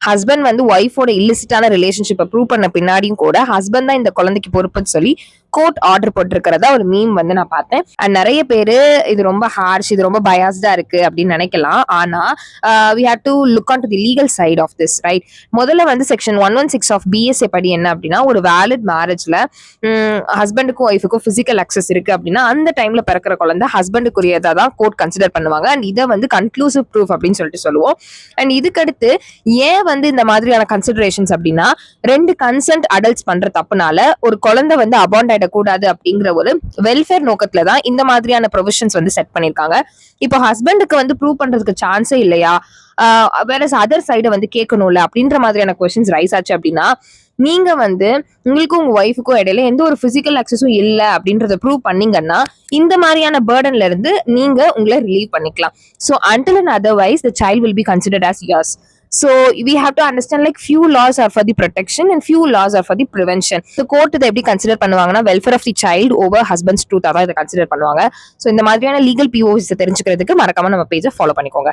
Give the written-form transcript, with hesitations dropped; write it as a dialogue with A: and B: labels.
A: Husband வந்து ஒய்ஃபோட இல்லிசிட்டான ரிலேஷன்ஷிப்பை ப்ரூவ் பண்ண பின்னாடியும் கூட ஹஸ்பண்ட் தான் இந்த குழந்தைக்கு பொறுப்புன்னு சொல்லி கோர்ட் ஆர்டர் போட்டிருக்கிறதா ஒரு மீம் வந்து நான் பார்த்தேன். அண்ட் நிறைய பேரு இது ரொம்ப ஹார்ஷ், இது ரொம்ப பயாஸ்டா இருக்கு அப்படின்னு நினைக்கலாம். ஆனா we have to look on to the legal side of this, right? முதல்ல வந்து செக்ஷன் 116 ஆஃப் பிஎஸ்ஏ படி என்ன அப்படின்னா, ஒரு வேலிட் மேரேஜ்ல ஹஸ்பண்டுக்கும் ஒய்ஃபுக்கும் பிசிக்கல் அக்சஸ் இருக்கு அப்படின்னா அந்த டைம்ல பிறக்கிற குழந்தை ஹஸ்பண்டுக்குரியதா தான் கோர்ட் கன்சிடர் பண்ணுவாங்க. அண்ட் இதை வந்து கன்க்ளூசிவ் ப்ரூஃப் அப்படின்னு சொல்லிட்டு சொல்லுவோம். அண்ட் இதுக்கடுத்து ஏன் வந்து இந்த மாதிரியான கன்சிடரேஷன்ஸ் அப்படின்னா, 2 கன்சென்ட் அடல்ட்ஸ் பண்ற தப்புனால ஒரு குழந்தை வந்து அபாண்ட் கூடாது அப்படிங்கிற ஒரு வெல்ஃபேர் நோக்கத்துல தான் இந்த மாதிரியான ப்ரொவிஷன்ஸ் வந்து செட் பண்ணிருக்காங்க. இப்போ ஹஸ்பண்டுக்கு வந்து ப்ரூவ் பண்றதுக்கு சான்ஸே இல்லையா, வேற அதர் சைட வந்து கேட்கணும்ல அப்படின்ற மாதிரியான கொஸ்டின்ஸ் ரைஸ் ஆச்சு அப்படின்னா, நீங்க வந்து உங்களுக்கும் உங்க ஒய்ஃபுக்கும் இடையில எந்த ஒரு பிசிக்கல் அக்சஸும் இல்ல அப்படின்றத ப்ரூவ் பண்ணீங்கன்னா இந்த மாதிரியான பர்டன்ல இருந்து நீங்க உங்களை ரிலீவ் பண்ணிக்கலாம். So until and otherwise the child will be considered as yours. So we have to understand like few laws are for the protection and few laws are for the prevention. The court இதை எப்படி consider பண்ணுவாங்கன்னா, welfare of the child over husbands truth தான் இதை consider பண்ணுவாங்க. So இந்த மாதிரியான legal BOS தெரிஞ்சுக்கிறதுக்கு மறக்காம நம்ம பேஜை ஃபாலோ பண்ணிக்கோங்க.